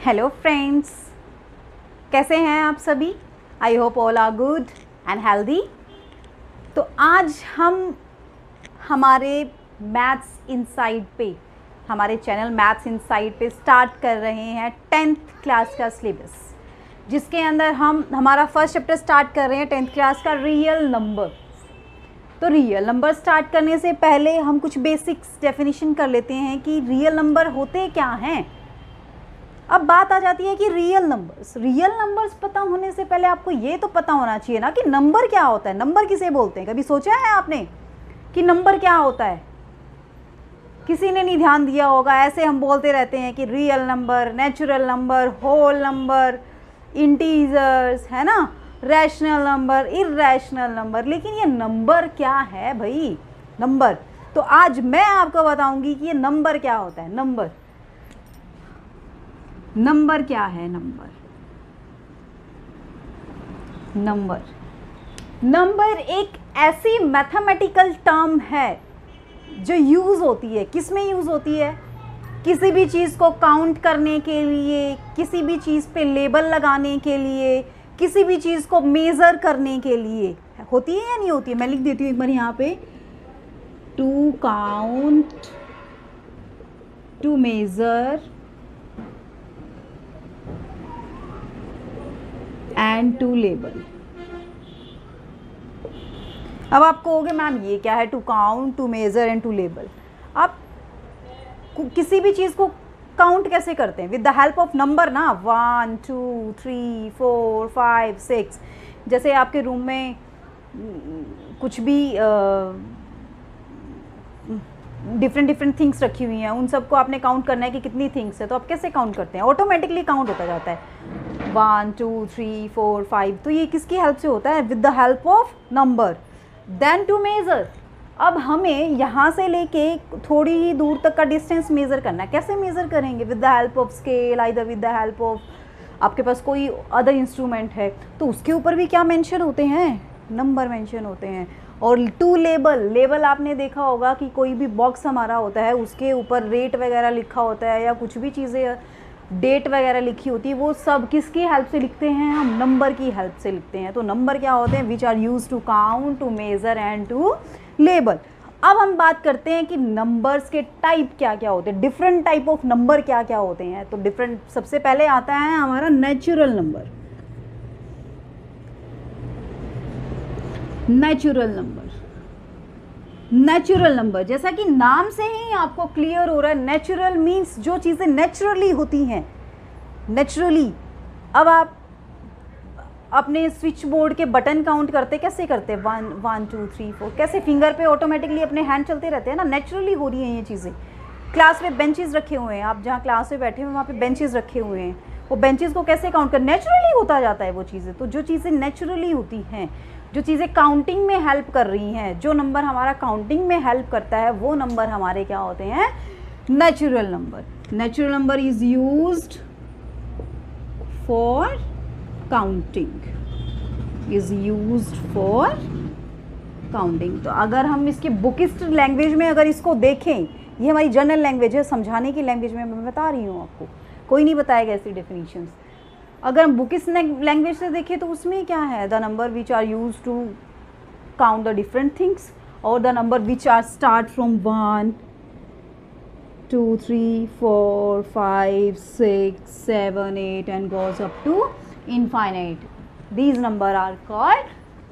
Hello friends, कैसे हैं आप सभी। I hope all are good and healthy. तो आज हम हमारे मैथ्स इनसाइड पे, हमारे चैनल मैथ्स इनसाइड पे स्टार्ट कर रहे हैं 10th क्लास का सिलेबस, जिसके अंदर हम हमारा फर्स्ट चैप्टर स्टार्ट कर रहे हैं 10th क्लास का रियल नंबर। तो रियल नंबर स्टार्ट करने से पहले हम कुछ बेसिक्स डेफिनेशन कर लेते हैं कि रियल नंबर होते क्या हैं। अब बात आ जाती है कि रियल नंबर्स पता होने से पहले आपको ये तो पता होना चाहिए ना कि नंबर क्या होता है, नंबर किसे बोलते हैं। कभी सोचा है आपने कि नंबर क्या होता है? किसी ने नहीं ध्यान दिया होगा। ऐसे हम बोलते रहते हैं कि real number, natural number, whole number, integers, है ना, रैशनल नंबर, इर्रैशनल नंबर। लेकिन ये नंबर क्या है भाई? नंबर तो आज मैं आपको बताऊंगी कि ये नंबर क्या होता है। नंबर क्या है? नंबर एक ऐसी मैथमेटिकल टर्म है जो यूज़ होती है। किस में यूज़ होती है? किसी भी चीज़ को काउंट करने के लिए, किसी भी चीज़ पे लेबल लगाने के लिए, किसी भी चीज़ को मेज़र करने के लिए होती है या नहीं होती है। मैं लिख देती हूँ एक बार यहाँ पे, to count, to measure and to label. अब आप कहोगे मैम ये क्या है, to count, to measure and to label. आप किसी भी चीज़ को काउंट कैसे करते हैं? With the help of number ना, 1 2 3 4 5 6। जैसे आपके रूम में कुछ भी डिफरेंट थिंग्स रखी हुई हैं, उन सबको आपने काउंट करना है कि कितनी थिंग्स है, तो आप कैसे काउंट करते हैं? ऑटोमेटिकली काउंट होता जाता है 1 2 3 4 5। तो ये किसकी हेल्प से होता है? With the help of number. Then to measure. अब हमें यहाँ से लेके थोड़ी ही दूर तक का डिस्टेंस मेज़र करना है। कैसे मेज़र करेंगे? With the help of scale, either with the help of आपके पास कोई अदर इंस्ट्रूमेंट है तो उसके ऊपर भी क्या मेंशन होते हैं? नंबर मेंशन होते हैं। और टू लेबल आपने देखा होगा कि कोई भी बॉक्स हमारा होता है उसके ऊपर रेट वगैरह लिखा होता है या कुछ भी चीज़ें, डेट वगैरह लिखी होती है, वो सब किसकी हेल्प से लिखते हैं? हम नंबर की हेल्प से लिखते हैं। तो नंबर क्या होते हैं? Which are use to count, to measure and to label. अब हम बात करते हैं कि नंबर्स के टाइप क्या क्या होते हैं, डिफरेंट टाइप ऑफ नंबर क्या क्या होते हैं। तो डिफरेंट, सबसे पहले आता है हमारा नेचुरल नंबर। नेचुरल नंबर जैसा कि नाम से ही आपको क्लियर हो रहा है, नेचुरल मीन्स जो चीज़ें नेचुरली होती हैं, नेचुरली। अब आप अपने स्विच बोर्ड के बटन काउंट करते कैसे करते हैं? 1 1 2 3 4। कैसे? फिंगर पे ऑटोमेटिकली अपने हैंड चलते रहते हैं ना, नेचुरली हो रही हैं ये चीज़ें। क्लास में बेंचेस रखे हुए हैं, आप जहाँ क्लास में बैठे हुए वहाँ पे बेंचेस रखे हुए हैं, वो बेंचेस को कैसे काउंट कर? नेचुरली होता जाता है वो चीज़ें। तो जो चीज़ें नेचुरली होती हैं, जो चीज़ें काउंटिंग में हेल्प कर रही हैं, जो नंबर हमारा काउंटिंग में हेल्प करता है, वो नंबर हमारे क्या होते हैं? Natural number. Natural number is used for counting. तो अगर हम इसकी बुकिस्ट लैंग्वेज में अगर इसको देखें, ये हमारी जनरल लैंग्वेज है, समझाने की लैंग्वेज में मैं बता रही हूँ आपको, कोई नहीं बताएगा ऐसी डेफिनेशंस। अगर हम बुकिस्ट लैंग्वेज से देखें तो उसमें क्या है? The number which are use to count the different things, और the number which are start from 1 2 3 4 5 6 7 8 and goes up to infinite. These numbers are called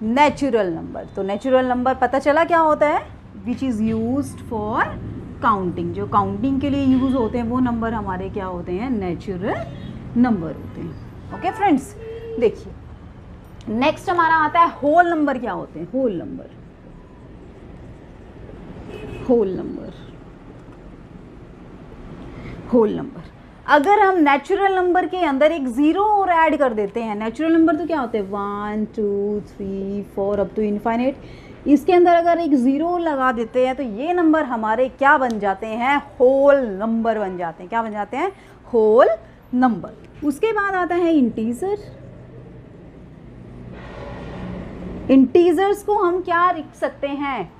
natural number. तो नेचुरल नंबर पता चला क्या होता है? Which is used for counting. जो counting के लिए यूज़ होते हैं वो नंबर हमारे क्या होते हैं? नेचुरल नंबर होते हैं। ओके फ्रेंड्स, देखिए नेक्स्ट हमारा आता है होल नंबर। क्या होते हैं होल नंबर? होल नंबर अगर हम नेचुरल नंबर के अंदर एक ज़ीरो और ऐड कर देते हैं, नेचुरल नंबर तो क्या होते हैं? 1 2 3 4 अप टू इनफाइनाइट। इसके अंदर अगर एक ज़ीरो लगा देते हैं तो ये नंबर हमारे क्या बन जाते हैं? होल नंबर बन जाते हैं। क्या बन जाते हैं? Whole number. उसके बाद आता है इंटीजर। इंटीजर्स को हम क्या लिख सकते हैं?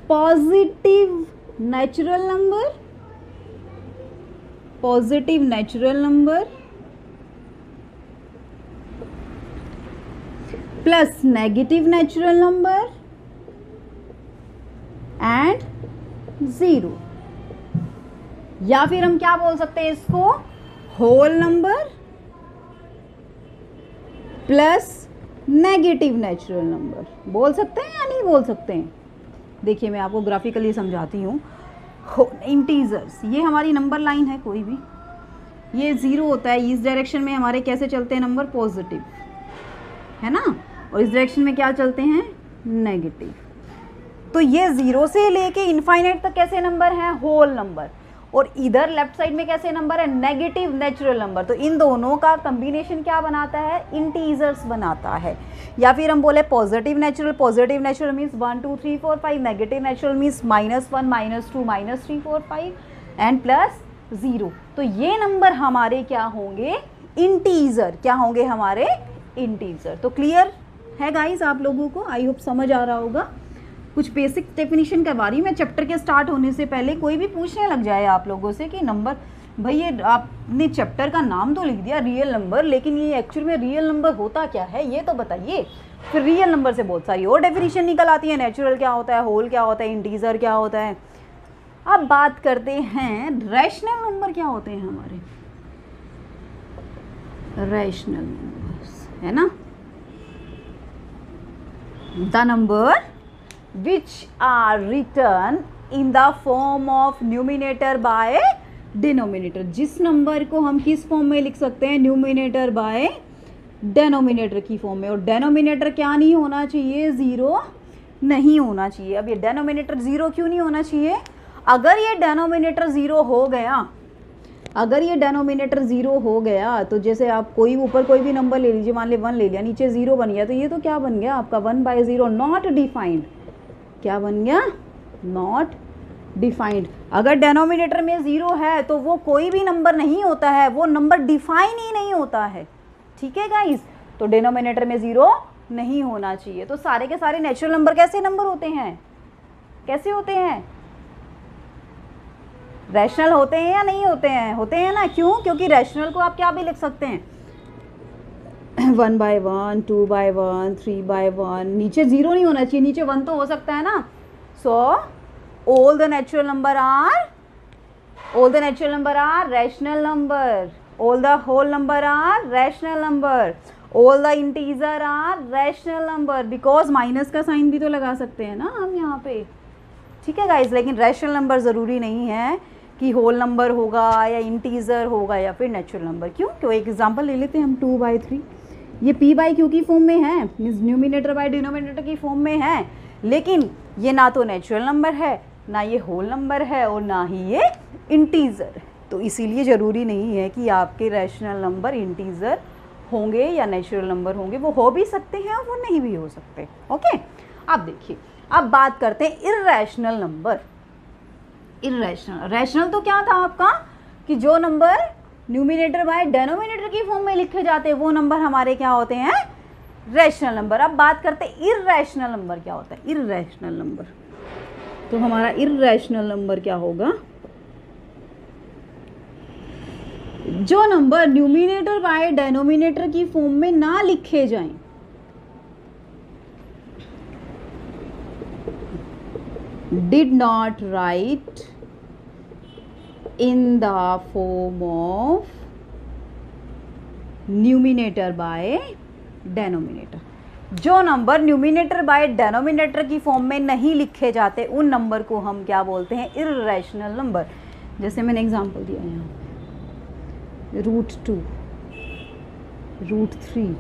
Positive natural number, plus negative natural number and 0, या फिर हम क्या बोल सकते हैं इसको, whole number plus negative natural number, बोल सकते हैं या नहीं बोल सकते हैं। देखिए मैं आपको ग्राफिकली समझाती हूँ। इंटीजर्स, ये हमारी नंबर लाइन है कोई भी, ये 0 होता है, इस डायरेक्शन में हमारे कैसे चलते हैं नंबर, पॉजिटिव है ना, और इस डायरेक्शन में क्या चलते हैं, नेगेटिव। तो ये 0 से लेके इनफाइनाइट तक कैसे नंबर है, होल नंबर, और इधर लेफ्ट साइड में कैसे नंबर है, नेगेटिव नेचुरल नंबर। तो इन दोनों का कॉम्बिनेशन क्या बनाता है, इंटीजर्स बनाता है। या फिर हम बोले positive natural means 1 2 3 4 5, negative natural means -1 -2 -3 4 5 and plus 0। तो ये नंबर हमारे क्या होंगे, इंटीजर, क्या होंगे हमारे, इंटीजर। तो क्लियर है गाइस आप लोगों को, आई होप समझ आ रहा होगा। कुछ बेसिक डेफिनेशन करवा रही हूँ मैं चैप्टर के स्टार्ट होने से पहले, कोई भी पूछने लग जाए आप लोगों से कि नंबर, भाई ये आपने चैप्टर का नाम तो लिख दिया रियल नंबर, लेकिन ये एक्चुअल में रियल नंबर होता क्या है ये तो बताइए। फिर रियल नंबर से बहुत सारी और डेफिनेशन निकल आती है, नेचुरल क्या होता है, होल क्या होता है, इंटीजर क्या होता है। अब बात करते हैं रैशनल नंबर क्या होते हैं हमारे, रैशनल नंबर्स है ना, the number which are written in the form of numerator by denominator। जिस नंबर को हम किस फॉर्म में लिख सकते हैं, न्यूमिनेटर बाय डेनोमिनेटर की फॉर्म में, और डेनोमिनेटर क्या नहीं होना चाहिए, 0 नहीं होना चाहिए। अब ये डेनोमिनेटर 0 क्यों नहीं होना चाहिए, अगर ये डेनोमिनेटर 0 हो गया, अगर ये डेनोमिनेटर 0 हो गया तो जैसे आप कोई ऊपर कोई भी नंबर ले लीजिए, मान ली 1 ले लिया, नीचे 0 बन गया, तो ये तो क्या बन गया आपका 1/0, नॉट डिफाइंड। क्या बन गया, नॉट डिफाइंड। अगर डेनोमिनेटर में 0 है तो वो कोई भी नंबर नहीं होता है, वो नंबर डिफाइन ही नहीं होता है, ठीक है गाइस। तो डेनोमिनेटर में 0 नहीं होना चाहिए। तो सारे के सारे नेचुरल नंबर कैसे नंबर होते हैं, कैसे होते हैं, रैशनल होते हैं या नहीं होते हैं, होते हैं ना। क्यों, क्योंकि रैशनल को आप क्या भी लिख सकते हैं, 1/1, 2/1, 3/1, नीचे 0 नहीं होना चाहिए, नीचे 1 तो हो सकता है ना। सो all the natural number are rational number, all the whole number are rational number, all the integer are rational number, because minus का साइन भी तो लगा सकते हैं ना हम यहाँ पे, ठीक है गाइज। लेकिन रैशनल नंबर ज़रूरी नहीं है कि होल नंबर होगा या इंटीजर होगा या फिर नेचुरल नंबर। क्यों एक एग्जांपल ले लेते हैं हम, 2/3, ये p/q की फॉर्म में है, मीन्स न्यूमिनेटर बाय डिनोमिनेटर की फॉर्म में है, लेकिन ये ना तो नेचुरल नंबर है, ना ये होल नंबर है, और ना ही ये इंटीजर है। तो इसीलिए ज़रूरी नहीं है कि आपके रैशनल नंबर इंटीजर होंगे या नेचुरल नंबर होंगे, वो हो भी सकते हैं और वो नहीं भी हो सकते। ओके, अब देखिए, अब बात करते हैं इर्रेशनल नंबर। रैशनल तो क्या था आपका, कि जो नंबर न्यूमिनेटर बाय डेनोमिनेटर की फॉर्म में लिखे जाते हैं वो नंबर हमारे क्या होते हैं, रैशनल नंबर। अब बात करते हैं इर्रेशनल नंबर क्या होता है। इर्रेशनल नंबर, तो हमारा इर्रेशनल नंबर क्या होगा, जो नंबर न्यूमिनेटर बाय डेनोमिनेटर की फॉर्म में ना लिखे जाएं, did not write in the form of numerator by denominator। जो नंबर न्यूमिनेटर बाय डेनोमिनेटर की फॉर्म में नहीं लिखे जाते उन नंबर को हम क्या बोलते हैं, इर्रेशनल नंबर। जैसे मैंने एग्जांपल दिया यहाँ पे, √2, √3,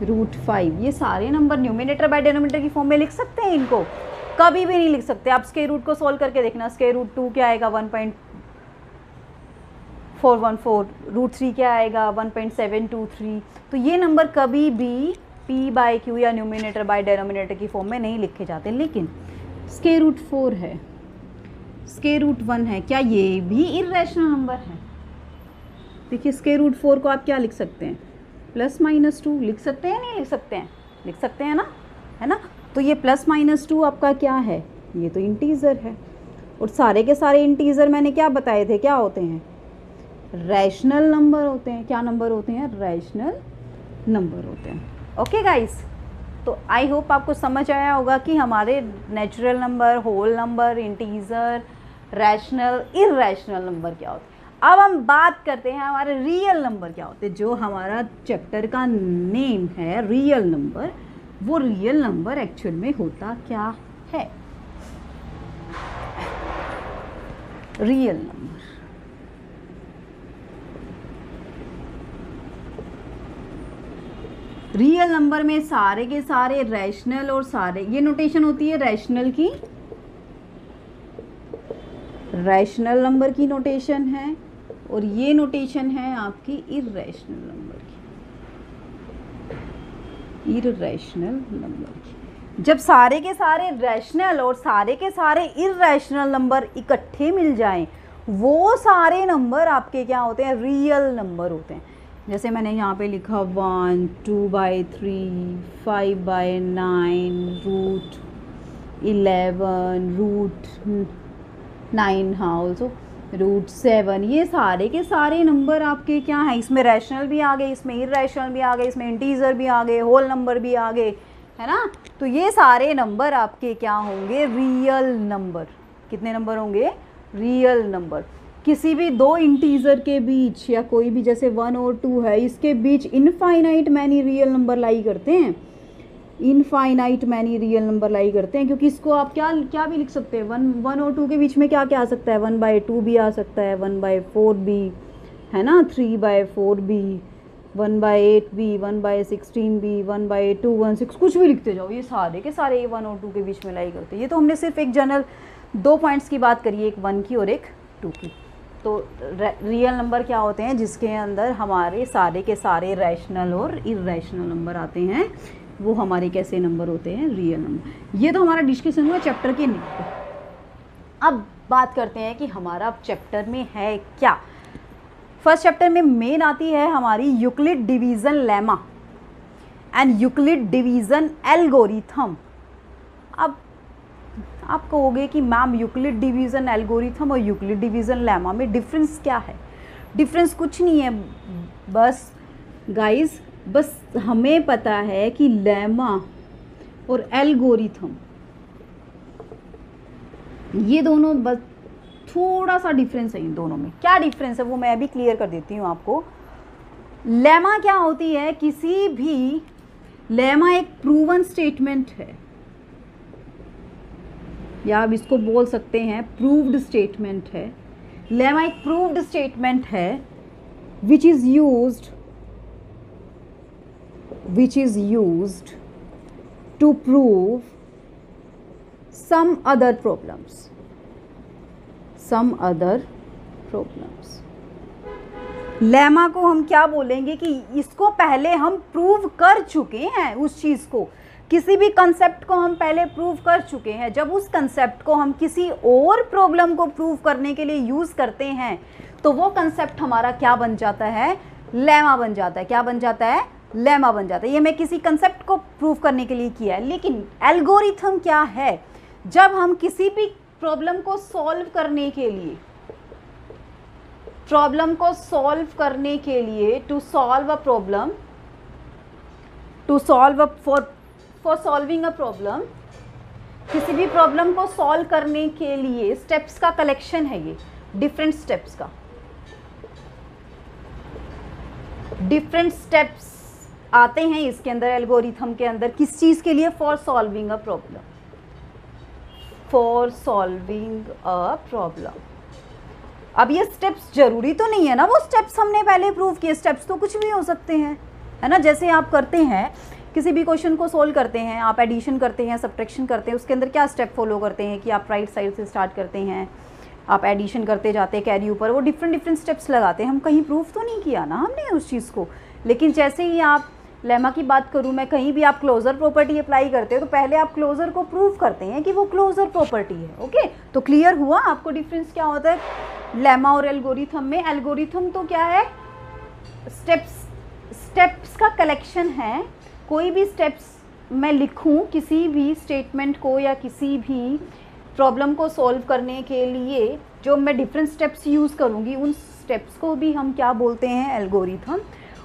√5, ये सारे नंबर न्यूमिनेटर बाय डेनोमिनेटर की फॉर्म में लिख सकते हैं, इनको कभी भी नहीं लिख सकते। आप स्क्वायर रूट को सॉल्व करके देखना, स्क्वायर रूट 2 क्या आएगा, 1.414, √3 क्या आएगा, 1.723। तो ये नंबर कभी भी p/q या न्यूमिनेटर बाय डेनोमिनेटर की फॉर्म में नहीं लिखे जाते। लेकिन स्क्वायर रूट 4 है, स्क्वायर रूट 1 है, क्या ये भी इर्रेशनल नंबर है। देखिए स्क्वायर रूट 4 को आप क्या लिख सकते हैं, +-2 लिख सकते हैं, नहीं लिख सकते हैं, लिख सकते हैं ना, है ना। तो ये +-2 आपका क्या है, ये तो इंटीजर है, और सारे के सारे इंटीजर मैंने क्या बताए थे, क्या होते हैं, रैशनल नंबर होते हैं। क्या नंबर होते हैं, रैशनल नंबर होते हैं। ओके गाइस, तो आई होप आपको समझ आया होगा कि हमारे natural number, whole number, integer, rational, irrational number क्या होते हैं। अब हम बात करते हैं हमारे रियल नंबर क्या होते हैं। जो हमारा चैप्टर का नेम है रियल नंबर, वो रियल नंबर एक्चुअल में होता क्या है। रियल नंबर, रियल नंबर में सारे के सारे रैशनल और सारे, ये नोटेशन होती है रैशनल की, रैशनल नंबर की नोटेशन है, और ये नोटेशन है आपकी इर्रेशनल नंबर की, इर्रेशनल नंबर की। जब सारे के सारे रैशनल और सारे के सारे इर्रेशनल नंबर इकट्ठे मिल जाएं, वो सारे नंबर आपके क्या होते हैं, रियल नंबर होते हैं। जैसे मैंने यहाँ पे लिखा 1, 2/3, 5/9, √11, √9 √7, ये सारे के सारे नंबर आपके क्या हैं, इसमें रैशनल भी आ गए, इसमें इर्रेशनल भी आ गए, इसमें इंटीजर भी आ गए, होल नंबर भी आ गए, है ना। तो ये सारे नंबर आपके क्या होंगे, रियल नंबर। कितने नंबर होंगे, रियल नंबर। किसी भी दो इंटीजर के बीच या कोई भी, जैसे 1 और 2 है, इसके बीच इनफाइनाइट मैनी रियल नंबर लाई करते हैं, इनफाइनाइट मैनी रियल नंबर लाई करते हैं, क्योंकि इसको आप क्या भी लिख सकते हैं, 1 और 2 के बीच में क्या क्या आ सकता है, 1/2 भी आ सकता है, 1/4 भी, है ना, 3/4 भी, 1/8 भी, 1/16 भी, 1/2, 1/6, कुछ भी लिखते जाओ, ये सारे के सारे 1 और 2 के बीच में लाई करते हैं। ये तो हमने सिर्फ एक जनरल 2 पॉइंट्स की बात करी है, एक 1 की और एक 2 की। तो रियल नंबर क्या होते हैं, जिसके अंदर हमारे सारे के सारे रैशनल और इर्रेशनल नंबर आते हैं, वो हमारे कैसे नंबर होते हैं, रियल नंबर। ये तो हमारा डिस्कशन हुआ चैप्टर के नेम पे। अब बात करते हैं कि हमारा चैप्टर में है क्या। फर्स्ट चैप्टर में मेन आती है हमारी Euclid division lemma and Euclid division algorithm. अब आप कहोगे कि मैम यूक्लिड डिवीज़न एल्गोरिथम और यूक्लिड डिवीज़न लेमा में डिफरेंस क्या है। डिफरेंस कुछ नहीं है, बस गाइस, बस हमें पता है कि लेमा और एल्गोरिथम ये दोनों बस थोड़ा सा डिफरेंस है। इन दोनों में क्या डिफरेंस है वो मैं अभी क्लियर कर देती हूँ आपको। लेमा क्या होती है, किसी भी, लेमा एक प्रूवन स्टेटमेंट है, या आप इसको बोल सकते हैं प्रूव्ड स्टेटमेंट है। लेमा एक प्रूव्ड स्टेटमेंट है which is used to prove some other problems. Lemma को हम क्या बोलेंगे कि इसको पहले हम प्रूव कर चुके हैं, उस चीज़ को, किसी भी कंसेप्ट को हम पहले प्रूव कर चुके हैं। जब उस कंसेप्ट को हम किसी और प्रॉब्लम को प्रूव करने के लिए यूज़ करते हैं, तो वो कंसेप्ट हमारा क्या बन जाता है, लेमा बन जाता है। क्या बन जाता है, लेमा बन जाता है। ये मैं किसी कंसेप्ट को प्रूव करने के लिए किया है। लेकिन एल्गोरिथम क्या है, जब हम किसी भी प्रॉब्लम को सॉल्व करने के लिए, to solve a problem, for solving a problem, किसी भी प्रॉब्लम को सॉल्व करने के लिए स्टेप्स का कलेक्शन है ये, डिफरेंट स्टेप्स का। डिफरेंट स्टेप्स आते हैं इसके अंदर, एल्गोरिथम के अंदर, किस चीज़ के लिए, फॉर सॉल्विंग अ प्रॉब्लम, अब ये स्टेप्स जरूरी तो नहीं है ना वो स्टेप्स हमने पहले प्रूव किए, स्टेप्स तो कुछ भी हो सकते हैं, है ना। जैसे आप करते हैं किसी भी क्वेश्चन को सोल्व करते हैं, आप एडिशन करते हैं, सब्ट्रैक्शन करते हैं, उसके अंदर क्या स्टेप फॉलो करते हैं कि आप राइट साइड से स्टार्ट करते हैं, आप एडिशन करते जाते हैं कैरी ऊपर, वो डिफरेंट स्टेप्स लगाते हैं। हम कहीं प्रूफ तो नहीं किया ना हमने उस चीज़ को। लेकिन जैसे ही आप, लेमा की बात करूँ मैं, कहीं भी आप क्लोजर प्रॉपर्टी अप्लाई करते हो तो पहले आप क्लोजर को प्रूव करते हैं कि वो क्लोजर प्रॉपर्टी है। ओके, तो क्लियर हुआ आपको डिफरेंस क्या होता है लेमा और एल्गोरिथम में। एल्गोरिथम तो क्या है, स्टेप्स का कलेक्शन है। कोई भी स्टेप्स मैं लिखूं किसी भी स्टेटमेंट को या किसी भी प्रॉब्लम को सॉल्व करने के लिए, जो मैं डिफरेंट स्टेप्स यूज़ करूंगी, उन स्टेप्स को भी हम क्या बोलते हैं, एल्गोरिथम।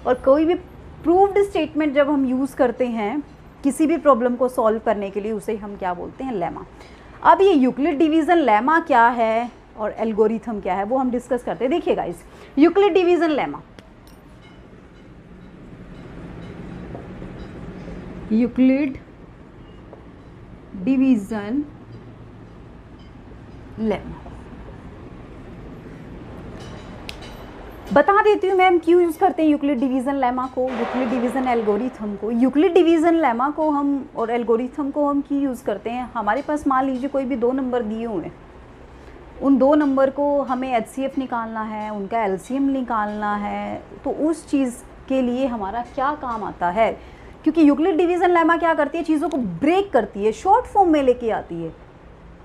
और कोई भी प्रूव्ड स्टेटमेंट जब हम यूज़ करते हैं किसी भी प्रॉब्लम को सॉल्व करने के लिए, उसे हम क्या बोलते हैं? लेमा। अब ये यूक्लिड डिवीज़न लेमा क्या है और एल्गोरिथम क्या है वो हम डिस्कस करते हैं। देखिए guys, Euclid division lemma, Euclid division lemma बता देती हूँ मैम क्यों यूज़ करते हैं यूक्लिड डिवीज़न लेमा को, यूक्लिड डिवीज़न एल्गोरिथम को। यूक्लिड डिवीज़न लेमा को हम और एल्गोरिथम को हम क्यों यूज़ करते हैं? हमारे पास मान लीजिए कोई भी दो नंबर दिए हुए हैं, उन दो नंबर को हमें HCF निकालना है, उनका LCM निकालना है, तो उस चीज़ के लिए हमारा क्या काम आता है? क्योंकि यूक्लिड डिवीज़न लेमा क्या करती है? चीज़ों को ब्रेक करती है, शॉर्ट फॉर्म में लेके आती है।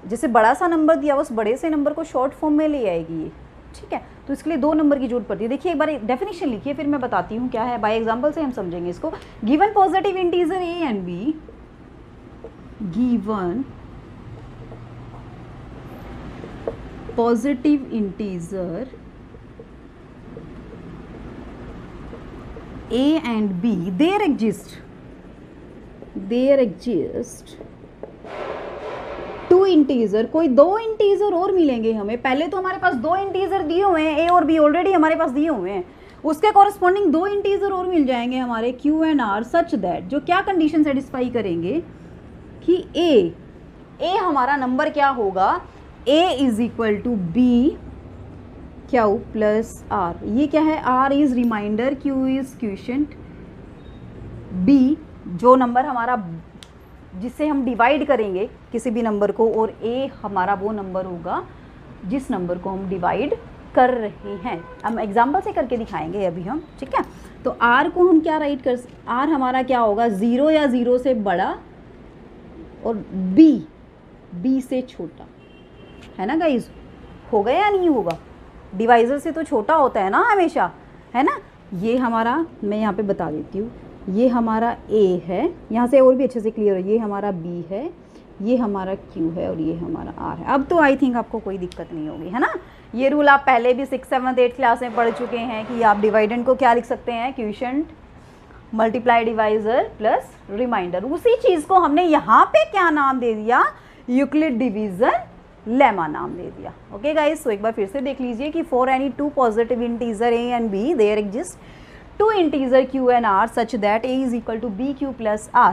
जैसे बड़ा सा नंबर दिया, उस बड़े से नंबर को शॉर्ट फॉर्म में ले आएगी ये, ठीक है। तो इसके लिए दो नंबर की जरूरत पड़ती है। देखिए एक बार डेफिनेशन लिखिए, फिर मैं बताती हूँ क्या है। बाय एग्जांपल से हम समझेंगे इसको। Given positive integer A and B, given positive integer A and B, there exist two integer, कोई दो इंटीजर और मिलेंगे हमें। पहले तो हमारे पास दो इंटीजर दिए हुए हैं, ए और बी ऑलरेडी हमारे पास दिए हुए हैं, उसके कॉरस्पॉन्डिंग दो इंटीजर और मिल जाएंगे हमारे Q and R, such that जो क्या कंडीशन सेटिस्फाई करेंगे कि ए हमारा नंबर क्या होगा? A is equal to B Q plus R. ये क्या है? R is remainder, Q is quotient, B जो नंबर हमारा जिससे हम डिवाइड करेंगे किसी भी नंबर को, और ए हमारा वो नंबर होगा जिस नंबर को हम डिवाइड कर रहे हैं। हम एग्जांपल से करके दिखाएंगे अभी हम, ठीक है। तो आर को हम क्या राइट कर, आर हमारा क्या होगा? 0 या 0 से बड़ा और बी से छोटा, है ना गाइज? हो गया या नहीं होगा? डिवाइजर से तो छोटा होता है ना हमेशा, है ना। ये हमारा, मैं यहाँ पे बता देती हूँ, ये हमारा A है, यहाँ से और भी अच्छे से क्लियर है, ये हमारा B है, ये हमारा Q है और ये हमारा R है। अब तो आई थिंक आपको कोई दिक्कत नहीं होगी, है ना। ये रूल आप पहले भी 6th 7th 8th क्लास में पढ़ चुके हैं कि आप डिवाइडेंड को क्या लिख सकते हैं? Quotient multiply divisor plus remainder. उसी चीज़ को हमने यहाँ पे क्या नाम दे दिया? यूक्लिड डिवीज़न लेमा नाम दे दिया। ओके गाइस, तो एक बार फिर से देख लीजिए कि for any two positive integer A and B, there exist two integer q and r such that a is equal to bq plus r,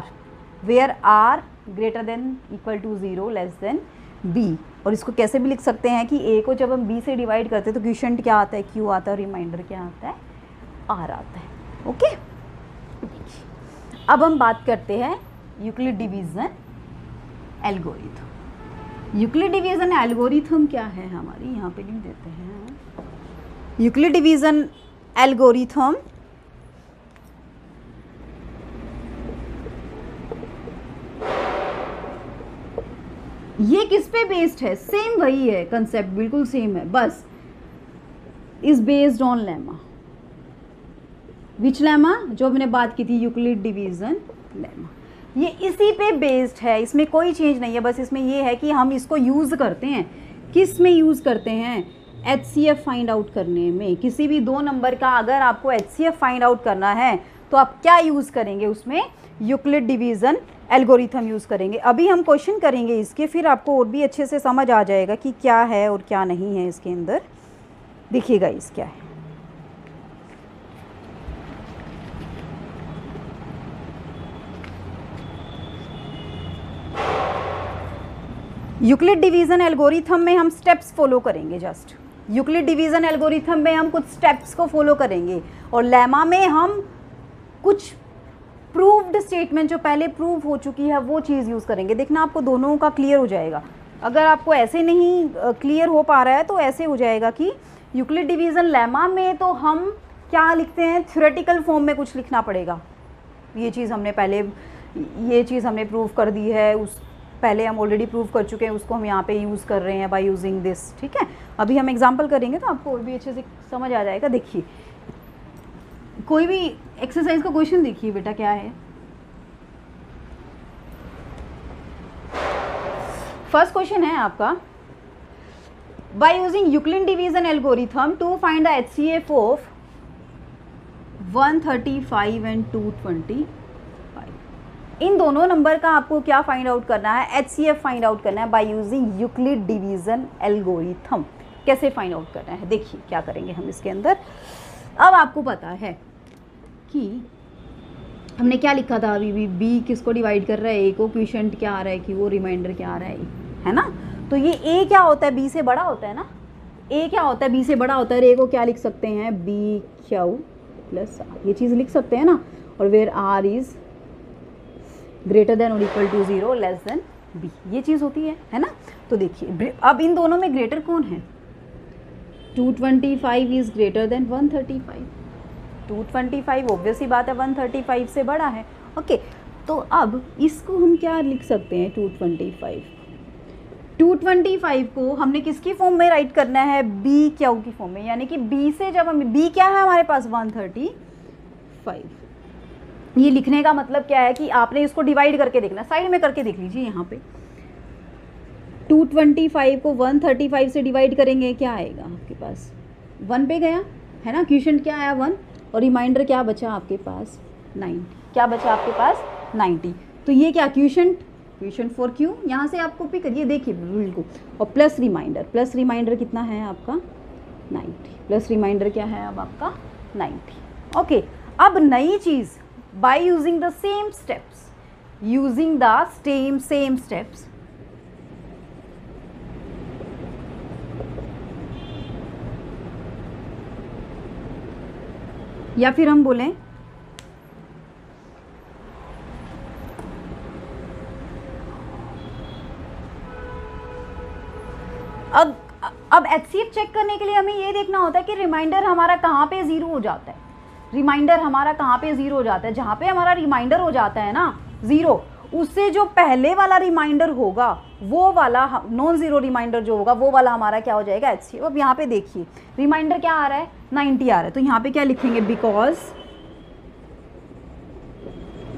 where r greater than equal to 0 less than b। और इसको कैसे भी लिख सकते हैं कि a को जब हम b से डिवाइड करते हैं तो क्वोशिएंट क्या आता है? q आता है, रिमाइंडर क्या आता है? r आता है। ओके, अब हम बात करते हैं Euclid division algorithm. Euclid division algorithm क्या है हमारी? यहाँ पे लिख देते हैं यूक्लिड डिवीज़न एल्गोरिथम ये किस पे बेस्ड है? सेम वही है, कंसेप्ट बिल्कुल सेम है, बस is based on lemma. Which lemma? जो हमने बात की थी यूक्लिड डिवीज़न लेमा, ये इसी पे बेस्ड है, इसमें कोई चेंज नहीं है। बस इसमें ये है कि हम इसको यूज़ करते हैं, किस में यूज़ करते हैं? HCF फाइंड आउट करने में। किसी भी दो नंबर का अगर आपको HCF फाइंड आउट करना है तो आप क्या यूज़ करेंगे? उसमें यूक्लिड डिवीज़न एल्गोरिथम यूज़ करेंगे। अभी हम क्वेश्चन करेंगे इसके, फिर आपको और भी अच्छे से समझ आ जाएगा कि क्या है और क्या नहीं है इसके अंदर। देखिएगा इस क्या है। यूक्लिड डिवीज़न एल्गोरिथम में हम स्टेप्स फॉलो करेंगे। जस्ट यूक्लिड डिवीज़न एल्गोरिथम में हम कुछ स्टेप्स को फॉलो करेंगे, और लेमा में हम कुछ प्रूव्ड स्टेटमेंट जो पहले प्रूव हो चुकी है वो चीज़ यूज़ करेंगे। देखना आपको दोनों का क्लियर हो जाएगा। अगर आपको ऐसे नहीं क्लियर हो पा रहा है तो ऐसे हो जाएगा कि यूक्लिड डिवीज़न लेमा में तो हम क्या लिखते हैं? थ्योरेटिकल फॉर्म में कुछ लिखना पड़ेगा। ये चीज़ हमने प्रूव कर दी है, उस पहले हम ऑलरेडी प्रूव कर चुके हैं, उसको हम यहाँ पे यूज़ कर रहे हैं बाय यूजिंग दिस, ठीक है। अभी हम एग्जांपल करेंगे तो आपको और भी अच्छे से समझ आ जाएगा। देखिए कोई भी एक्सरसाइज का क्वेश्चन देखिए बेटा, क्या है? फर्स्ट क्वेश्चन है आपका, by using Euclid division algorithm to find the HCF of 135 and 225। इन दोनों नंबर का आपको क्या फाइंड आउट करना है, HCF फाइंड आउट करना है by using Euclid division algorithm. कैसे फाइंड आउट करना है, देखिए क्या करेंगे हम इसके अंदर। अब आपको पता है कि हमने क्या लिखा था अभी भी, बी किसको डिवाइड कर रहा है, ए को, क्वोशिएंट क्या आ रहा है कि वो रिमाइंडर क्या आ रहा है ना। तो ये ए क्या होता है, बी से बड़ा होता है ना, ए क्या होता है, बी से बड़ा होता है। ए को क्या लिख सकते हैं, बी क्यू प्लस आर, ये चीज़ लिख सकते हैं ना। और where R is greater than और equal to 0 less than B, ये चीज़ होती है ना। तो देखिए अब इन दोनों में ग्रेटर कौन है, 225 इज़ ग्रेटर देन 135। 225 ऑब्वियसली बात है 135 से बड़ा है। ओके, तो अब इसको हम क्या लिख सकते हैं, 225 को हमने किसकी फॉर्म में राइट करना है, बी क्यू की फॉर्म में। यानी कि बी से जब हम, बी क्या है हमारे पास 135, ये लिखने का मतलब क्या है कि आपने इसको डिवाइड करके देखना, साइड में करके देख लीजिए यहाँ पे। 225 को 135 से डिवाइड करेंगे, क्या आएगा आपके पास, 1 पे गया है ना, क्वोशिएंट क्या आया 1, और रिमाइंडर क्या बचा आपके पास 9, क्या बचा आपके पास 90। तो ये क्या क्वोशिएंट फॉर क्यू, यहाँ से आपको पिक करिए, देखिए बिल्कुल, और प्लस रिमाइंडर कितना है आपका 90, प्लस रिमाइंडर क्या है अब आपका 90। ओके, अब नई चीज़, by using the same steps, या फिर हम बोलें अब HCF चेक करने के लिए हमें ये देखना होता है कि रिमाइंडर हमारा कहाँ पे ज़ीरो हो जाता है। जहाँ पे हमारा रिमाइंडर हो जाता है ना 0, उससे जो पहले वाला रिमाइंडर होगा वो वाला नॉन ज़ीरो रिमाइंडर जो होगा वो वाला हमारा क्या हो जाएगा, HCF। अब यहाँ पे देखिए रिमाइंडर क्या आ रहा है, 90 आ रहा है। तो यहाँ पे क्या लिखेंगे, बिकॉज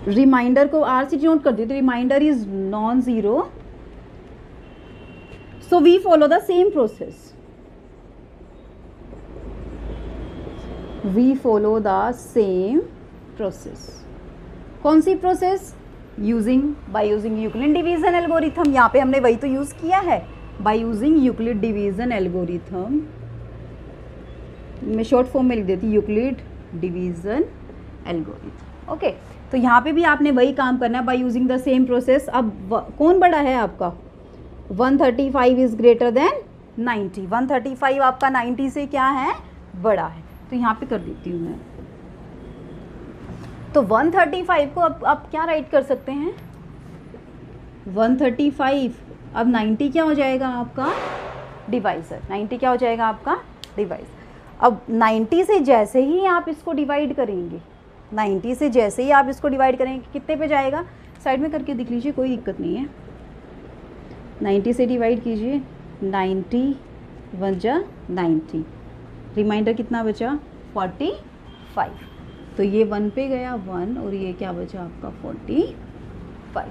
रिमाइंडर को आर से नोट कर देते, remainder is non zero, so we follow the same process, कौन सी process, by using Euclid division algorithm. यहाँ पे हमने वही तो यूज़ किया है, by using Euclid division algorithm. मैं शॉर्ट फॉर्म में लिख देती, यूक्लिड डिवीजन एल्गोरिथम। ओके, तो यहाँ पे भी आपने वही काम करना है, by using the same process. अब कौन बड़ा है आपका, 135 इज़ ग्रेटर देन 90, 135 आपका 90 से क्या है, बड़ा है। तो यहाँ पे कर देती हूँ मैं, तो 135 को अब क्या राइट कर सकते हैं, 135 अब 90 क्या हो जाएगा आपका डिवाइज़र, 90 क्या हो जाएगा आपका डिवाइस। अब 90 से जैसे ही आप इसको डिवाइड करेंगे, 90 से जैसे ही आप इसको डिवाइड करेंगे कितने पे जाएगा, साइड में करके देख लीजिए, कोई दिक्कत नहीं है। 90 से डिवाइड कीजिए, 90 1 जा 90, रिमाइंडर कितना बचा 45, तो ये 1 पे गया 1 और ये क्या बचा आपका 45।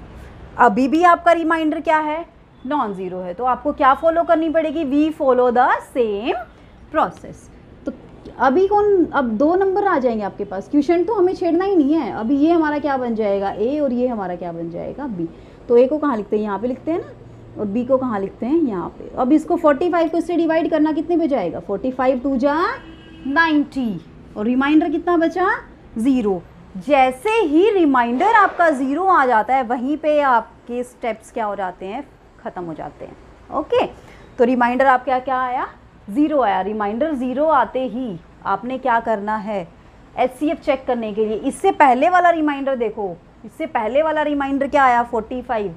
अभी भी आपका रिमाइंडर क्या है, नॉन ज़ीरो है। तो आपको क्या फॉलो करनी पड़ेगी, we follow the same process. तो अभी अब 2 नंबर आ जाएंगे आपके पास, क्वोशिएंट तो हमें छेड़ना ही नहीं है। अभी ये हमारा क्या बन जाएगा ए, और ये हमारा क्या बन जाएगा बी। तो ए को कहाँ लिखते हैं, यहाँ पे लिखते हैं ना, और बी को कहाँ लिखते हैं, यहाँ पे। अब इसको 45 को इससे डिवाइड करना कितने पे जाएगा, 45 2 जा 90, और रिमाइंडर कितना बचा 0। जैसे ही रिमाइंडर आपका 0 आ जाता है, वहीं पे आपके स्टेप्स क्या हो जाते हैं, ख़त्म हो जाते हैं। ओके, तो रिमाइंडर आपका क्या आया, 0 आया। रिमाइंडर 0 आते ही आपने क्या करना है, HCF चेक करने के लिए इससे पहले वाला रिमाइंडर देखो, इससे पहले वाला रिमाइंडर क्या आया 45।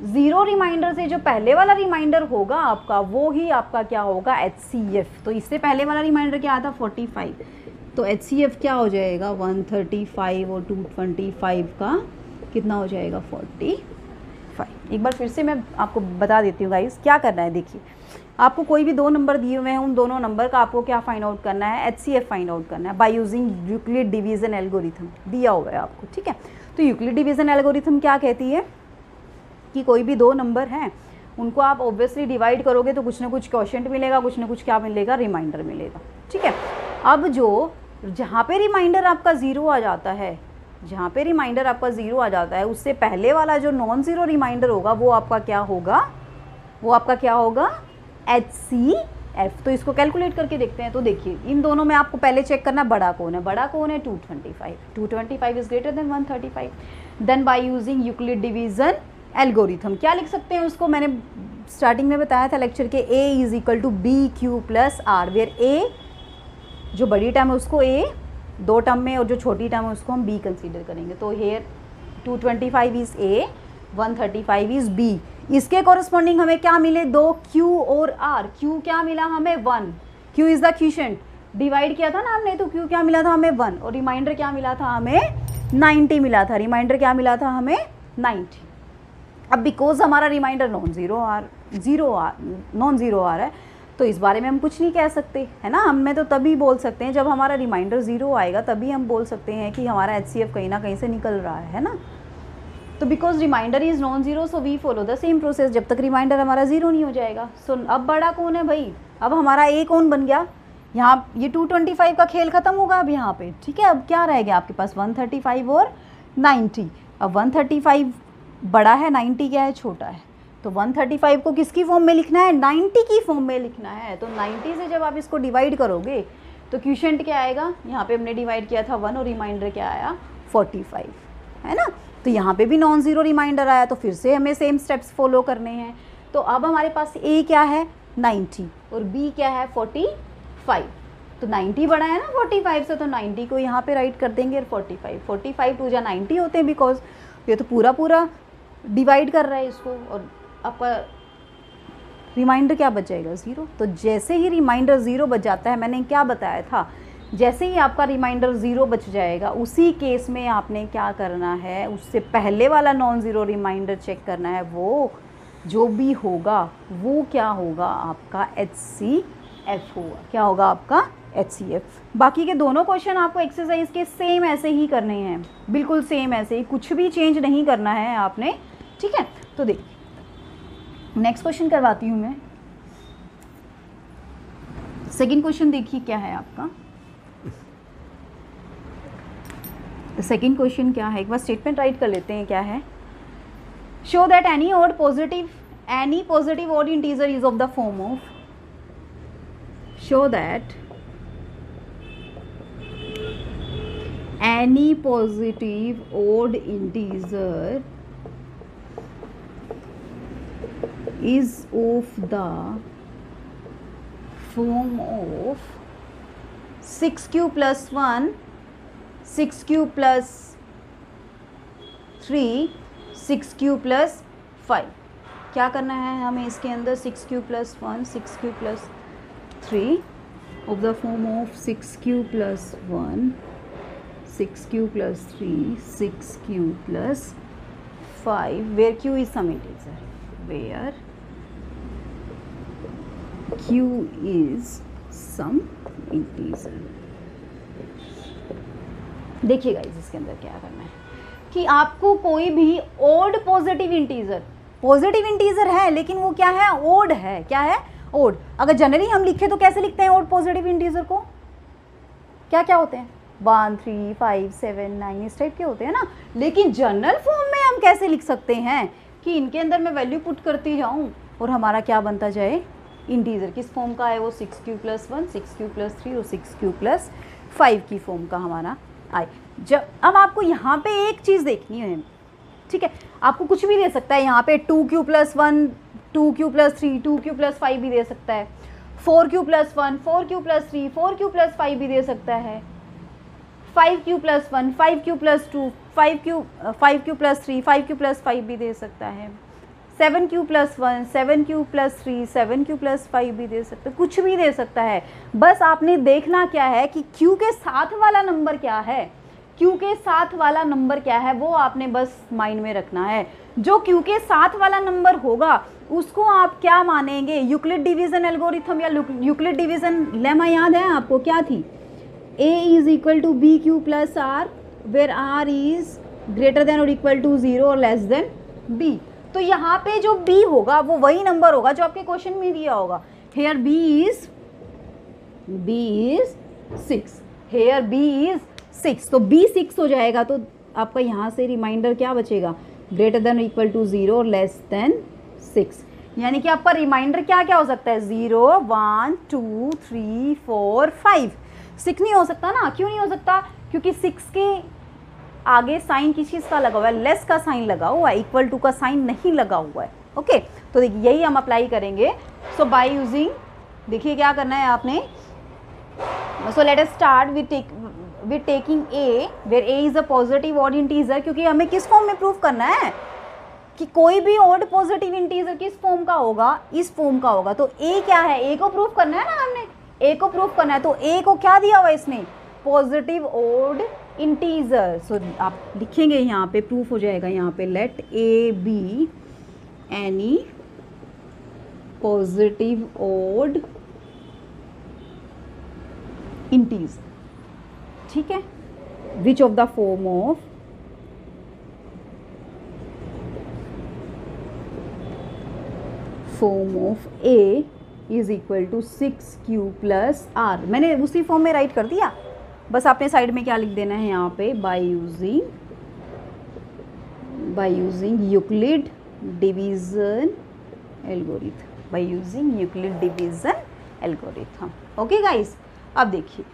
0 रिमाइंडर से जो पहले वाला रिमाइंडर होगा आपका, वो ही आपका क्या होगा HCF। तो इससे पहले वाला रिमाइंडर क्या आता 45, तो HCF क्या हो जाएगा 135 और 225 का कितना हो जाएगा 45। एक बार फिर से मैं आपको बता देती हूँ गाइस, क्या करना है। देखिए आपको कोई भी 2 नंबर दिए हुए हैं, उन दोनों नंबर का आपको क्या फाइंड आउट करना है, HCF फाइंड आउट करना है by using Euclid division algorithm. दिया हुआ है आपको, ठीक है। तो यूक्लिड डिवीजन एल्गोरिथम क्या कहती है कि कोई भी 2 नंबर हैं, उनको आप ऑब्वियसली डिवाइड करोगे तो कुछ ना कुछ क्वोशिएंट मिलेगा, कुछ ना कुछ क्या मिलेगा, रिमाइंडर मिलेगा, ठीक है। अब जो जहाँ पे रिमाइंडर आपका ज़ीरो आ जाता है, जहाँ पे रिमाइंडर आपका ज़ीरो आ जाता है, उससे पहले वाला जो नॉन ज़ीरो रिमाइंडर होगा वो आपका क्या होगा, वो आपका क्या होगा, HCF। तो इसको कैलकुलेट करके देखते हैं। तो देखिए इन दोनों में आपको पहले चेक करना बड़ा कौन है, बड़ा कौन है 225, 225 is greater than 135। Then by using Euclid division algorithm क्या लिख सकते हैं उसको, मैंने स्टार्टिंग में बताया था लेक्चर के, A is equal to B Q plus R, where A जो बड़ी टर्म है उसको A दो टर्म में और जो छोटी टर्म है उसको हम B कंसीडर करेंगे। तो here 225 is A, 135 is B। इसके कॉरस्पॉन्डिंग हमें क्या मिले, दो Q और R। Q क्या मिला हमें 1, Q is the quotient, divide किया था ना हमने, तो Q क्या मिला था हमें 1, और रिमाइंडर क्या मिला था हमें 90 मिला था, रिमाइंडर क्या मिला था हमें 90। अब बिकॉज हमारा रिमाइंडर नॉन ज़ीरो आ रहा है, तो इस बारे में हम कुछ नहीं कह सकते, है ना। हमें तो तभी बोल सकते हैं जब हमारा रिमाइंडर ज़ीरो आएगा, तभी हम बोल सकते हैं कि हमारा HCF कहीं ना कहीं से निकल रहा है ना। तो because remainder is non zero, so we follow the same process जब तक रिमाइंडर हमारा ज़ीरो नहीं हो जाएगा। सो अब बड़ा कौन है भाई, अब हमारा A कौन बन गया, यहाँ ये 225 का खेल ख़त्म होगा अब यहाँ पे, ठीक है। अब क्या रह गया आपके पास 135 और 90। अब 135 बड़ा है, 90 क्या है, छोटा है। तो 135 को किसकी फॉर्म में लिखना है, 90 की फॉर्म में लिखना है। तो 90 से जब आप इसको डिवाइड करोगे तो क्वोशिएंट क्या आएगा, यहाँ पे हमने डिवाइड किया था 1 और रिमाइंडर क्या आया 45, है ना। तो यहाँ पे भी नॉन ज़ीरो रिमाइंडर आया, तो फिर से हमें सेम स्टेप्स फॉलो करने हैं। तो अब हमारे पास A क्या है 90 और B क्या है 45। तो 90 बड़ा है ना 45 से, तो 90 को यहाँ पे राइट कर देंगे और 45 टू जा 90 होते हैं, बिकॉज ये तो पूरा डिवाइड कर रहा है इसको, और आपका रिमाइंडर क्या बच जाएगा 0। तो जैसे ही रिमाइंडर 0 बच जाता है, मैंने क्या बताया था, जैसे ही आपका रिमाइंडर 0 बच जाएगा, उसी केस में आपने क्या करना है, उससे पहले वाला नॉन ज़ीरो रिमाइंडर चेक करना है, वो जो भी होगा वो क्या होगा आपका HCF होगा। क्या होगा आपका HCF। बाकी के दोनों क्वेश्चन आपको एक्सरसाइज के सेम ऐसे ही करने हैं, बिल्कुल सेम ऐसे ही, कुछ भी चेंज नहीं करना है आपने, ठीक है। तो देखिए नेक्स्ट क्वेश्चन करवाती हूँ मैं। सेकंड क्वेश्चन देखिए क्या है आपका। सेकंड क्वेश्चन क्या है, एक बार स्टेटमेंट राइट कर लेते हैं क्या है। Show that any positive odd integer is of the form of, show that any positive odd integer is of the form of 6q plus 1, 6q plus 3, 6q plus 5। क्या करना है हमें इसके अंदर, 6q plus 1, 6q plus 3 of the form of 6q plus 1, 6q plus 3, 6q plus 5, where q is some integer, where q is some integer। देखिएगा इसके अंदर क्या करना है कि आपको कोई भी ओड पॉजिटिव इंटीजर है, लेकिन वो क्या है, ओड है। क्या है, ओड। अगर जनरली हम लिखे तो कैसे लिखते हैं ओड पॉजिटिव इंटीजर को, क्या क्या होते हैं, 1, 3, 5, 7, 9 इस टाइप के होते हैं ना। लेकिन जनरल फॉर्म में हम कैसे लिख सकते हैं कि इनके अंदर मैं वैल्यू पुट करती जाऊं और हमारा क्या बनता जाए, इंटीजर। किस फॉर्म का है वो, 6q plus 1, 6q plus 3 और 6q plus 5 की फॉर्म का हमारा आए। जब अब आपको यहाँ पे एक चीज़ देखनी है, ठीक है, आपको कुछ भी दे सकता है यहाँ पे, 2q plus 1, 2q plus 3, 2q plus 5 भी दे सकता है, 4q plus 1, 4q plus 3, 4q plus 5 भी दे सकता है, 5q plus 1, 5q plus 2, 5q plus 3, 5q plus 5 भी दे सकता है, 7q plus 1, 7q plus 3, 7q plus 5 भी दे सकता है, कुछ भी दे सकता है। बस आपने देखना क्या है कि q के साथ वाला नंबर क्या है, q के साथ वाला नंबर क्या है वो आपने बस माइंड में रखना है। जो q के साथ वाला नंबर होगा उसको आप क्या मानेंगे, यूक्लिड डिवीजन एल्गोरिथम या यूक्लिड डिवीजन लेमा याद है आपको, क्या थी, a is equal to bq plus r where r is greater than or equal to 0 और less than b। तो यहाँ पे जो b होगा वो वही नंबर होगा जो आपके क्वेश्चन में दिया होगा। Here b is 6। Here b is 6, तो b 6 हो जाएगा। तो आपका यहाँ से रिमाइंडर क्या बचेगा, ग्रेटर देन इक्वल टू 0 और लेस देन 6। यानी कि आपका रिमाइंडर क्या क्या हो सकता है, 0 1 2 3 4 5। 6 नहीं हो सकता ना, क्यों नहीं हो सकता, क्योंकि 6 के आगे साइन किस चीज़ का लगा हुआ है, लेस का साइन लगा हुआ है, इक्वल टू का साइन नहीं लगा हुआ है। ओके, तो देखिए यही हम अप्लाई करेंगे। सो बाय यूजिंग, देखिए क्या करना है आपने, so let us start with taking a where a is a positive odd integer, क्योंकि हमें किस फॉर्म में प्रूफ करना है कि कोई भी ऑड पॉजिटिव इंटीजर किस फॉर्म का होगा, इस फॉर्म का होगा। तो a क्या है, a को प्रूफ करना है ना, हमने a को प्रूफ करना है। तो a को क्या दिया हुआ है इसने, पॉजिटिव ऑड इंटीजर। सो आप लिखेंगे यहाँ पे, प्रूफ हो जाएगा यहाँ पे, let a be any positive odd integer, ठीक है, which of the form of a is equal to 6q plus r। मैंने उसी फॉर्म में राइट कर दिया, बस आपने साइड में क्या लिख देना है यहाँ पे, bye using Euclid division algorithm, bye using Euclid division algorithm. Okay guys, अब देखिए,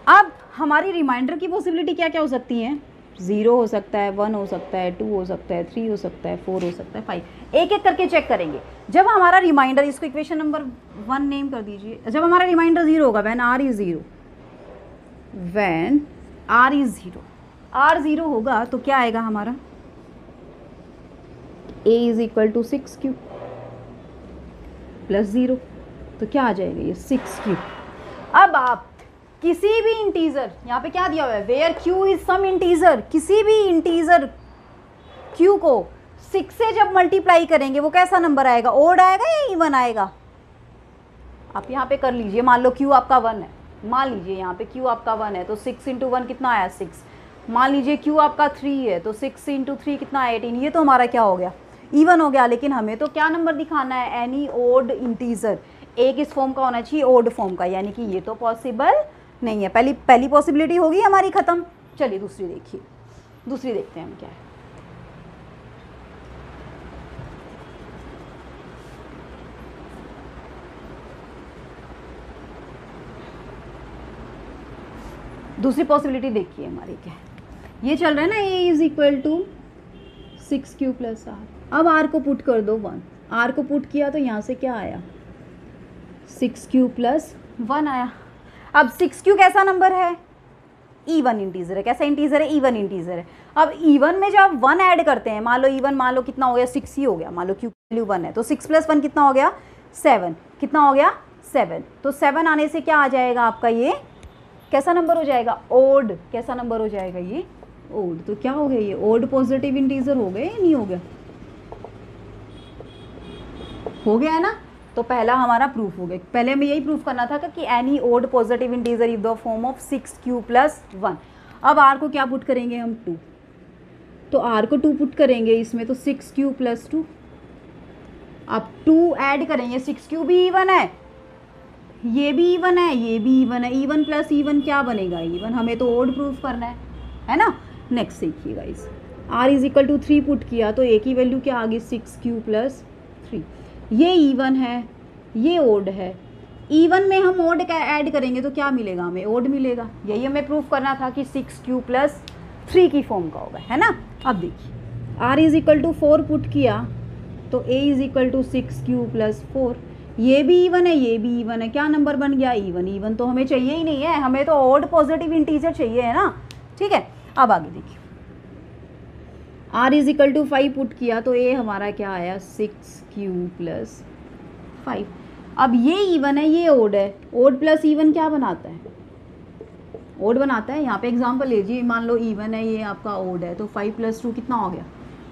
अब हमारी रिमाइंडर की पॉसिबिलिटी क्या क्या हो सकती हैं, 0 हो सकता है, 1 हो सकता है, 2 हो सकता है, 3 हो सकता है, 4 हो सकता है, 5। एक एक करके चेक करेंगे। जब हमारा रिमाइंडर, इसको इक्वेशन नंबर 1 नेम कर दीजिए, जब हमारा रिमाइंडर 0 होगा, when r is 0, when r is 0, r 0 होगा तो क्या आएगा हमारा, a is equal to 6q plus 0, तो क्या आ जाएगा ये 6q। अब आप किसी भी इंटीजर, यहाँ पे क्या दिया हुआ है, where q is some integer, किसी भी इंटीजर q को 6 से जब मल्टीप्लाई करेंगे वो कैसा नंबर आएगा, ओड आएगा या इवन आएगा। आप यहाँ पे कर लीजिए, मान लो q आपका 1 है, मान लीजिए यहाँ पे q आपका 1 है, तो 6 इंटू 1 कितना आया, 6। मान लीजिए q आपका 3 है, तो 6 इंटू 3 कितना आया, 18। ये तो हमारा क्या हो गया, इवन हो गया। लेकिन हमें तो क्या नंबर दिखाना है, एनी ओड इंटीजर, एक इस फॉर्म का होना चाहिए, ओड फॉर्म का, यानी कि ये तो पॉसिबल नहीं है। पहली पॉसिबिलिटी होगी हमारी खत्म। चलिए दूसरी देखिए, दूसरी देखते हैं हम क्या है। दूसरी पॉसिबिलिटी देखिए हमारी क्या है, ये चल रहा है ना, a is equal to 6q plus r। अब r को पुट कर दो 1, r को पुट किया तो यहाँ से क्या आया, 6q प्लस 1 आया। अब 6q कैसा नंबर है, इवन इंटीजर है। कैसा इंटीजर है, इवन इंटीजर है। अब इवन में जब 1 ऐड करते हैं, मान लो इवन, मान लो कितना हो गया, 6 ही हो गया, मान लो q वैल्यू 1 है, तो 6 प्लस 1 कितना हो गया, 7। कितना हो गया, 7। तो 7 आने से क्या आ जाएगा आपका, ये कैसा नंबर हो जाएगा, ओड। कैसा नंबर हो जाएगा ये, ओड। तो क्या हो गया, ये ओड पॉजिटिव इंटीजर हो गए या नहीं हो गया, हो गया है ना। तो पहला हमारा प्रूफ हो गया। पहले हमें यही प्रूफ करना था कि any odd positive integer is the form of 6q plus 1। अब r को क्या पुट करेंगे हम, 2। तो r को 2 पुट करेंगे इसमें, तो 6q प्लस 2। अब 2 ऐड करेंगे, 6q भी इवन है, ये भी इवन है, ये भी इवन है, इवन प्लस इवन क्या बनेगा, इवन। हमें तो ओड प्रूफ करना है ना। नेक्स्ट देखिएगा, इस r is equal to 3 put किया तो a की वैल्यू क्या आ गई, 6q प्लस 3। ये इवन है, ये ओड है। इवन में हम ओड का ऐड करेंगे तो क्या मिलेगा, हमें ओड मिलेगा। यही हमें प्रूफ करना था कि 6q प्लस 3 की फॉर्म का होगा, है ना। अब देखिए, r is equal to 4 put किया तो a is equal to 6q plus 4। ये भी इवन है, ये भी इवन है, क्या नंबर बन गया, इवन। इवन तो हमें चाहिए ही नहीं है, हमें तो ओड पॉजिटिव इंटीजर चाहिए, है ना। ठीक है, अब आगे देखिए, r is equal to 5 put किया तो a हमारा क्या आया, 6q प्लस 5। अब ये इवन है, ये ओड है। ओड प्लस इवन क्या बनाता है, ओड बनाता है। यहाँ पे एग्जांपल लीजिए, मान लो इवन है, ये आपका ओड है, तो 5 प्लस 2 कितना हो गया,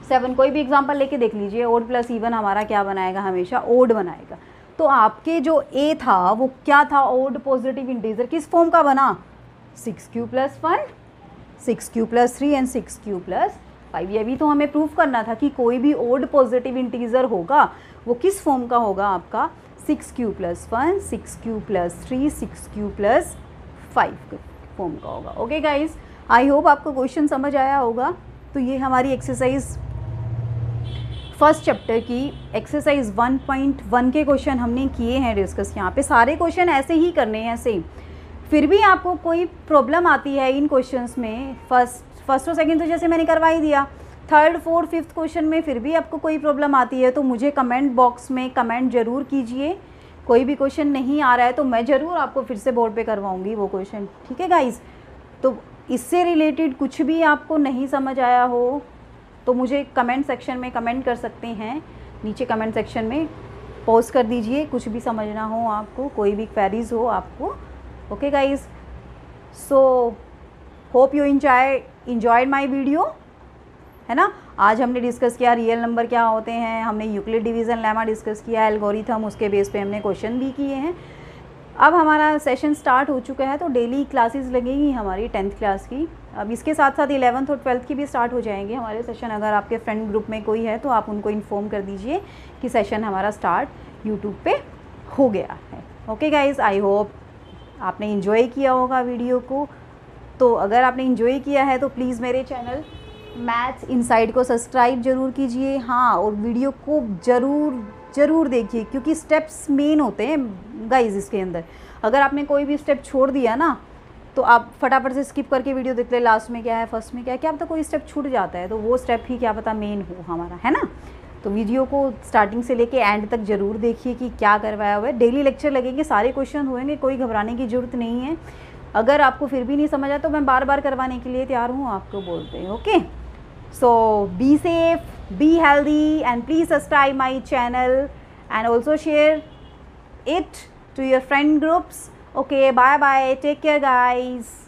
7। कोई भी एग्जांपल लेके देख लीजिए, ओड प्लस इवन हमारा क्या बनाएगा, हमेशा ओड बनाएगा। तो आपके जो a था वो क्या था, ओड पॉजिटिव इंटीजर, किस फॉर्म का बना, 6q plus 1, 6q plus 3 and 6q plus 5। ये भी तो हमें प्रूफ करना था कि कोई भी ओड पॉजिटिव इंटीजर होगा वो किस फॉर्म का होगा आपका, 6q plus 1, 6q plus 3, 6q plus 5 form का होगा। ओके गाइज, आई होप आपको क्वेश्चन समझ आया होगा। तो ये हमारी एक्सरसाइज फर्स्ट चैप्टर की एक्सरसाइज 1.1 के क्वेश्चन हमने किए हैं डिस्कस। यहाँ पे सारे क्वेश्चन ऐसे ही करने हैं सेम। फिर भी आपको कोई प्रॉब्लम आती है इन क्वेश्चंस में, फर्स्ट और सेकंड तो जैसे मैंने करवा ही दिया, थर्ड फोर्थ फिफ्थ क्वेश्चन में फिर भी आपको कोई प्रॉब्लम आती है तो मुझे कमेंट बॉक्स में कमेंट ज़रूर कीजिए। कोई भी क्वेश्चन नहीं आ रहा है तो मैं ज़रूर आपको फिर से बोर्ड पे करवाऊँगी वो क्वेश्चन, ठीक है गाइज़। तो इससे रिलेटेड कुछ भी आपको नहीं समझ आया हो तो मुझे कमेंट सेक्शन में कमेंट कर सकते हैं, नीचे कमेंट सेक्शन में पोस्ट कर दीजिए। कुछ भी समझना हो आपको, कोई भी क्वेरीज हो आपको। Okay guys, so hope you enjoyed my video, है ना। आज हमने डिस्कस किया रियल नंबर क्या होते हैं, हमने यूक्लिड डिवीज़न लेमा डिस्कस किया, एल्गोरिथम, उसके बेस पे हमने क्वेश्चन भी किए हैं। अब हमारा सेशन स्टार्ट हो चुका है तो डेली क्लासेस लगेंगी हमारी 10th क्लास की। अब इसके साथ साथ 11th और 12th की भी स्टार्ट हो जाएंगे हमारे सेशन। अगर आपके फ्रेंड ग्रुप में कोई है तो आप उनको इन्फॉर्म कर दीजिए कि सेशन हमारा स्टार्ट यूट्यूब पे हो गया है। ओके गाइज़, आई होप आपने इन्जॉय किया होगा वीडियो को। तो अगर आपने इन्जॉय किया है तो प्लीज़ मेरे चैनल मैथ्स इनसाइड को सब्सक्राइब ज़रूर कीजिए। हाँ, और वीडियो को ज़रूर देखिए क्योंकि स्टेप्स मेन होते हैं गाइज इसके अंदर। अगर आपने कोई भी स्टेप छोड़ दिया ना तो आप फटाफट से स्किप करके वीडियो देख ले, लास्ट में क्या है फर्स्ट में क्या है, क्या पता कोई स्टेप छूट जाता है तो वो स्टेप ही क्या पता मेन हो हमारा, है ना। तो वीडियो को स्टार्टिंग से लेके एंड तक ज़रूर देखिए कि क्या करवाया हुआ है। डेली लेक्चर लगेंगे, सारे क्वेश्चन होंगे, कोई घबराने की ज़रूरत नहीं है। अगर आपको फिर भी नहीं समझ आया तो मैं बार बार करवाने के लिए तैयार हूँ, आपको बोलते हैं। Okay, so be safe, be healthy and please subscribe my channel and also share it to your friend groups. Okay, bye bye, take care guys.